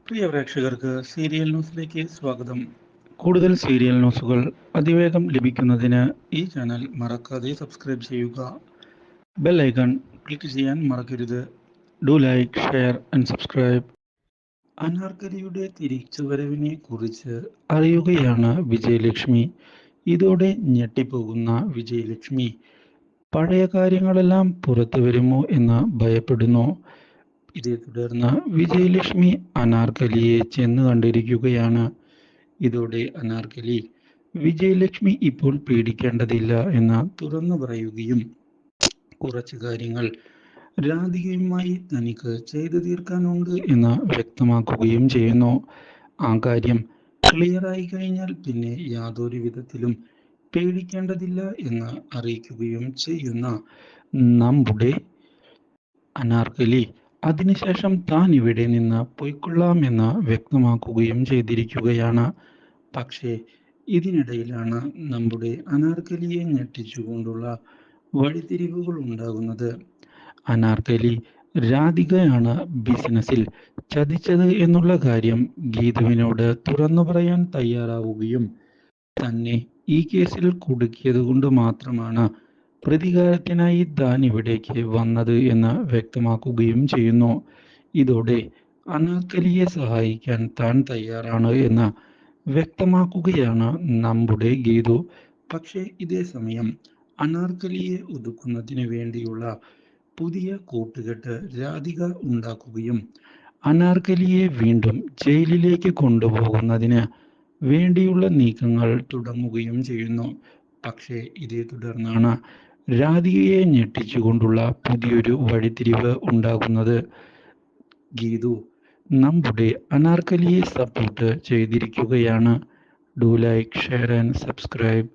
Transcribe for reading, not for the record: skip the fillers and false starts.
പ്രിയ പ്രേക്ഷകർക്ക് സീരിയൽ ന്യൂസിലേക്ക് സ്വാഗതം. കൂടുതൽ സീരിയൽ ന്യൂസുകൾ അതിവേഗം ലഭിക്കുന്നതിന് ഈ ചാനൽ മറക്കാതെ സബ്സ്ക്രൈബ് ചെയ്യുക. ബെൽ ഐക്കൺ ക്ലിക്ക് ചെയ്യാൻ മറക്കരുത്. Do like, share and subscribe. അനാർക്കലിയുടെ തിരിച്ചുവരവിനെ കുറിച്ച് അറിയുകയാണ് വിജയലക്ഷ്മി. ഇതോടെ ഞെട്ടിപ്പോകുന്ന വിജയലക്ഷ്മി പഴയ കാര്യങ്ങളെല്ലാം പുറത്തു വരുമോ എന്ന് ഭയപ്പെടുന്നു. ഇതേ തുടർന്ന് വിജയലക്ഷ്മി അനാർക്കലിയെ ചെന്ന് കണ്ടിരിക്കുകയാണ്. ഇതോടെ അനാർക്കലി വിജയലക്ഷ്മി ഇപ്പോൾ പേടിക്കേണ്ടതില്ല എന്ന് തുറന്നു പറയുകയും കുറച്ച് കാര്യങ്ങൾ രാധികയുമായി തനിക്ക് ചെയ്തു തീർക്കാനുണ്ട് എന്ന് വ്യക്തമാക്കുകയും ചെയ്യുന്നു. ആ കാര്യം ക്ലിയറായി കഴിഞ്ഞാൽ പിന്നെ യാതൊരു വിധത്തിലും പേടിക്കേണ്ടതില്ല എന്ന് അറിയിക്കുകയും ചെയ്യുന്ന നമ്മുടെ അനാർക്കലി അതിനുശേഷം താൻ ഇവിടെ നിന്ന് പൊയ്ക്കൊള്ളാമെന്ന് വ്യക്തമാക്കുകയും ചെയ്തിരിക്കുകയാണ്. പക്ഷേ ഇതിനിടയിലാണ് നമ്മുടെ അനാർക്കലിയെ ഞെട്ടിച്ചുകൊണ്ടുള്ള വഴിത്തിരിവുകൾ ഉണ്ടാകുന്നത്. അനാർക്കലി രാധികയാണ് ബിസിനസ്സിൽ ചതിച്ചത് എന്നുള്ള കാര്യം ഗീതുവിനോട് തുറന്നു പറയാൻ തയ്യാറാവുകയും തന്നെ ഈ കേസിൽ കുടുക്കിയത് കൊണ്ട് മാത്രമാണ് പ്രതികാരത്തിനായി താൻ ഇവിടേക്ക് വന്നത് എന്ന് വ്യക്തമാക്കുകയും ചെയ്യുന്നു. ഇതോടെ അനാർക്കലിയെ സഹായിക്കാൻ താൻ തയ്യാറാണ് എന്ന് വ്യക്തമാക്കുകയാണ് നമ്മുടെ ഗീതു. പക്ഷേ ഇതേ സമയം അനാർക്കലിയെ ഒതുക്കുന്നതിന് വേണ്ടിയുള്ള പുതിയ കൂട്ടുകെട്ട് രാധിക ഉണ്ടാക്കുകയും അനാർക്കലിയെ വീണ്ടും ജയിലിലേക്ക് കൊണ്ടുപോകുന്നതിന് വേണ്ടിയുള്ള നീക്കങ്ങൾ തുടങ്ങുകയും ചെയ്യുന്നു. പക്ഷേ ഇതേ തുടർന്നാണ് രാധികയെ ഞെട്ടിച്ചുകൊണ്ടുള്ള പുതിയൊരു വഴിത്തിരിവ് ഉണ്ടാകുന്നത്. ഗീതു നമ്മുടെ അനാർക്കലിയെ സപ്പോർട്ട് ചെയ്തിരിക്കുകയാണ്. Do like, share and subscribe.